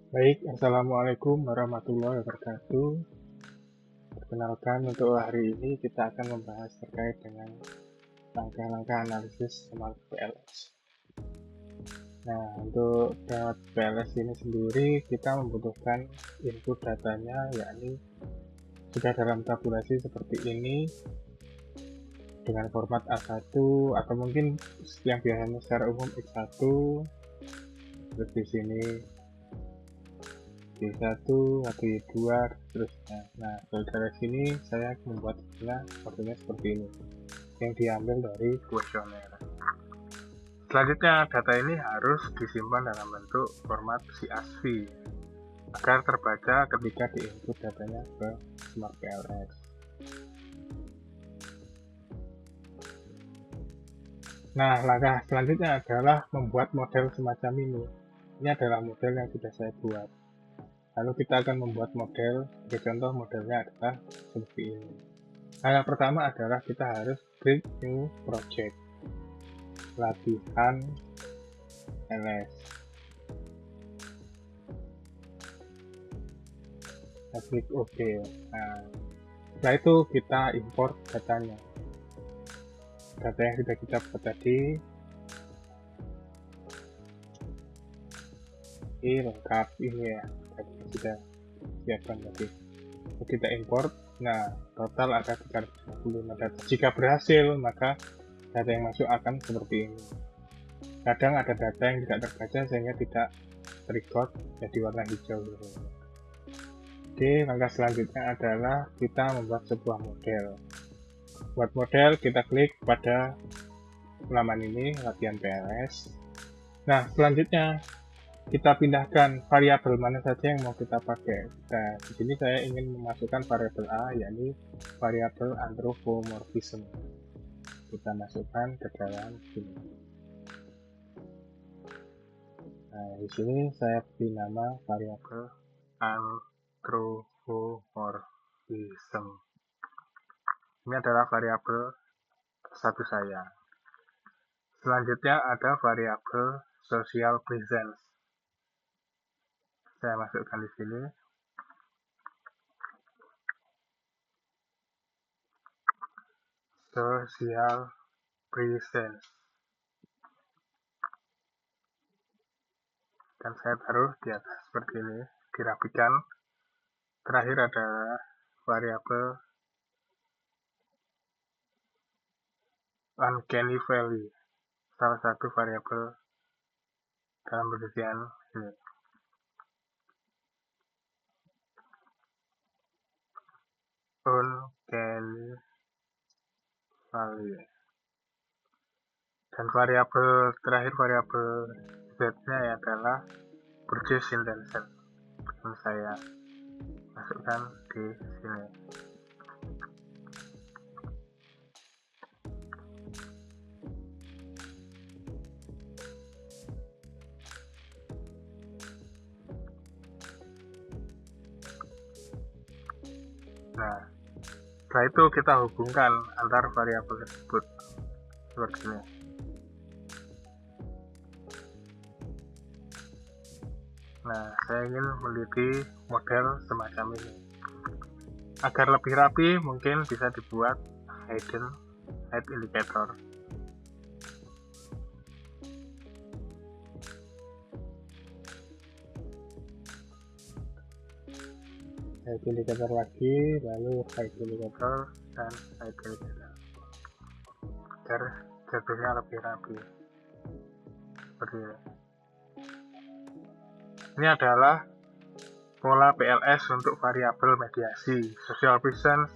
Baik, Assalamualaikum warahmatullahi wabarakatuh. Perkenalkan, untuk hari ini kita akan membahas terkait dengan langkah-langkah analisis Smart PLS. Nah, untuk Smart PLS ini sendiri, kita membutuhkan input datanya, yakni sudah dalam tabulasi seperti ini, dengan format A1, atau mungkin yang biasanya secara umum X1, terus di sini Y1 atau Y2 seterusnya. Nah, kalau dari sini saya membuat modelnya seperti ini yang diambil dari kuesioner. Selanjutnya, data ini harus disimpan dalam bentuk format CSV agar terbaca ketika diinput datanya ke Smart PLS. Nah, langkah selanjutnya adalah membuat model semacam ini. Ini adalah model yang sudah saya buat. Lalu kita akan membuat model, sebagai contoh modelnya adalah seperti ini. Nah, yang pertama adalah kita harus create new project, latihan LS. Kita klik OK. Nah, setelah itu kita import datanya. Data yang sudah kita buat tadi, ini lengkap ini ya, sudah siapkan tadi. Kita import. Nah, total ada 355 data. Jika berhasil, maka data yang masuk akan seperti ini. Kadang ada data yang tidak terbaca sehingga tidak record jadi warna hijau. Oke, langkah selanjutnya adalah kita membuat sebuah model. Buat model, kita klik pada halaman ini, latihan PLS. Nah, selanjutnya kita pindahkan variabel mana saja yang mau kita pakai. Nah, di sini saya ingin memasukkan variabel A, yakni variabel anthropomorphism. Kita masukkan ke dalam sini. Nah, di sini saya beri nama variabel anthropomorphism. Ini adalah variabel satu saya. Selanjutnya ada variabel social presence. Saya masukkan di sini. Social presence. Dan saya taruh di atas seperti ini, dirapikan. Terakhir adalah variabel uncanny valley, salah satu variabel dalam penelitian ini. Uncanny valley. Dan variabel terakhir, variabel z-nya adalah purchase intention. Dan saya masukkan di sini. Nah, setelah itu kita hubungkan antar variabel tersebut seperti ini. Nah, saya ingin meneliti model semacam ini. Agar lebih rapi, mungkin bisa dibuat height indicator. Height indicator lagi, lalu height indicator dan height indicator. Agar jatuhnya lebih rapi. Seperti ini. Ini adalah pola PLS untuk variabel mediasi. Social presence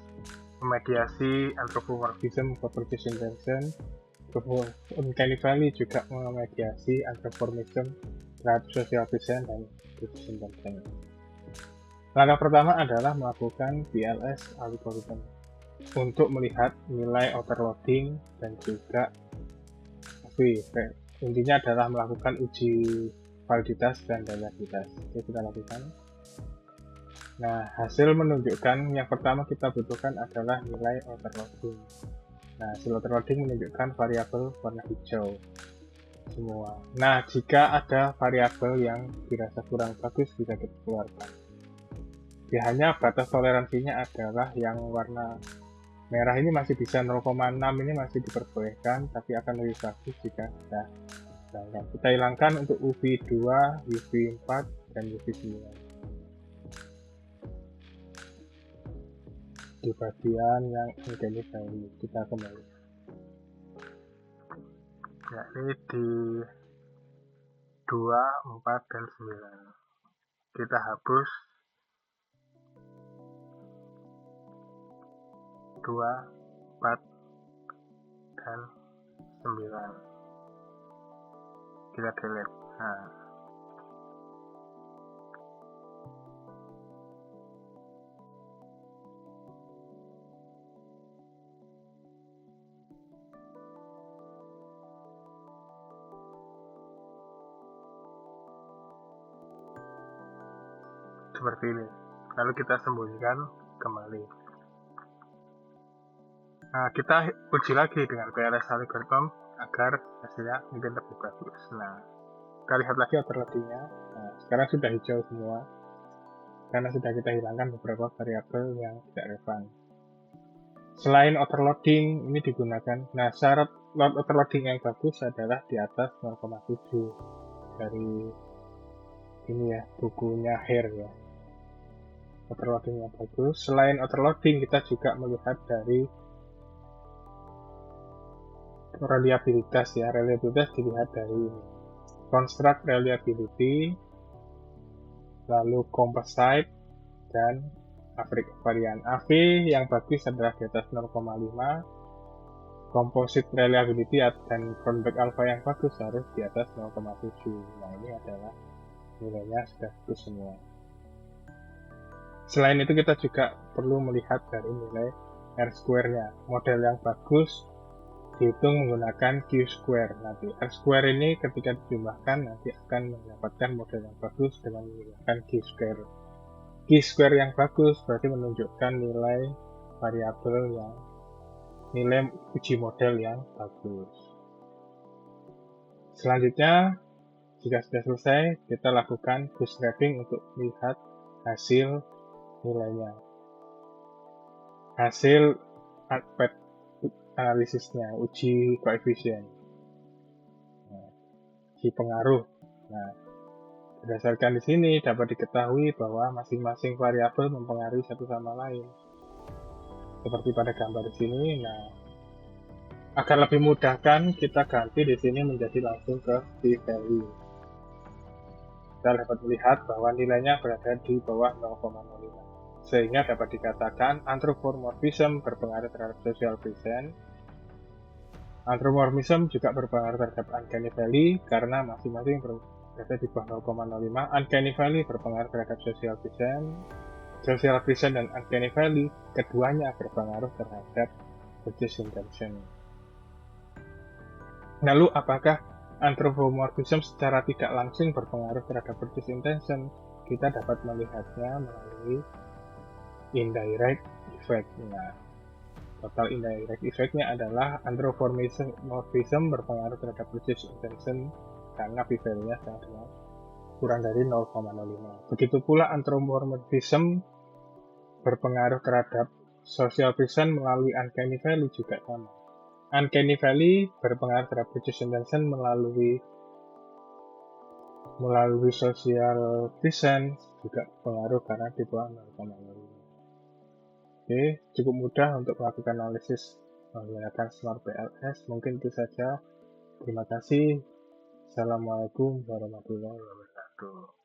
memediasi anthropomorphism for purchase intention. Uncanny valley juga memediasi anthropomorphism terhadap social presence dan purchase intention. Langkah pertama adalah melakukan PLS algorithm untuk melihat nilai overloading dan juga intinya adalah melakukan uji validitas dan loyalitas. Oke, kita lakukan. Nah, hasil menunjukkan yang pertama kita butuhkan adalah nilai overloading. Nah, hasil overloading menunjukkan variabel warna hijau. semua. Nah, jika ada variabel yang dirasa kurang bagus bisa kita keluarkan. Hanya batas toleransinya adalah yang warna merah ini masih bisa 0,6 ini masih diperbolehkan, tapi akan lebih bagus jika kita hilangkan. Kita hilangkan untuk UV2, UV4, dan UV9. Di bagian yang uncanny valley kita kembali. Ya, ini di 2, 4, dan 9. Kita hapus 2, 4, dan 9. Kita delete. Nah, seperti ini. Lalu kita sembunyikan kembali. Nah, kita uji lagi dengan PLS algorithm agar hasilnya mungkin lebih bagus. Nah, kita lihat lagi overloading-nya. Nah, sekarang sudah hijau semua karena sudah kita hilangkan beberapa variabel yang tidak relevan. Selain overloading, ini digunakan. Nah, syarat load overloading yang bagus adalah di atas 0,7 dari ini ya, bukunya Hare ya. Overloading yang bagus. Selain overloading, kita juga melihat dari reliabilitas ya. Reliabilitas dilihat dari construct reliability, lalu composite, dan average varian. AV yang bagus adalah di atas 0,5, composite reliability dan frontback alpha yang bagus harus di atas 0,7. Nah, ini adalah nilainya sudah bagus semua. Selain itu kita juga perlu melihat dari nilai R-square-nya. Model yang bagus dihitung menggunakan Q-square. Nanti R-square ini ketika dijumlahkan nanti akan mendapatkan model yang bagus dengan menggunakan Q-square. Q-square yang bagus berarti menunjukkan nilai variabel yang nilai uji model yang bagus. Selanjutnya, jika sudah selesai, kita lakukan bootstrapping untuk melihat hasil nilainya. Hasil analisisnya, uji koefisien, uji pengaruh. Nah, berdasarkan di sini dapat diketahui bahwa masing-masing variabel mempengaruhi satu sama lain. Seperti pada gambar di sini. Nah, agar lebih mudahkan kita ganti di sini menjadi langsung ke p-value. Kita dapat melihat bahwa nilainya berada di bawah 0,05. Sehingga dapat dikatakan anthropomorphism berpengaruh terhadap social present. Anthropomorphism juga berpengaruh terhadap uncanny valley karena masing-masing berada di bawah 0,05. Uncanny valley berpengaruh terhadap social present. Social present dan uncanny valley keduanya berpengaruh terhadap purchase intention. Lalu apakah anthropomorphism secara tidak langsung berpengaruh terhadap purchase intention? Kita dapat melihatnya melalui indirect effect. Nah, total indirect effect-nya adalah anthropomorphism berpengaruh terhadap purchase intention karena p-value-nya sangat kurang dari 0,05. Begitu pula anthropomorphism berpengaruh terhadap social present melalui uncanny valley juga sama. Uncanny valley berpengaruh terhadap purchase intention melalui social present juga pengaruh karena di bawah 0,05. Oke, cukup mudah untuk melakukan analisis menggunakan Smart PLS. Mungkin itu saja. Terima kasih. Assalamualaikum warahmatullahi wabarakatuh.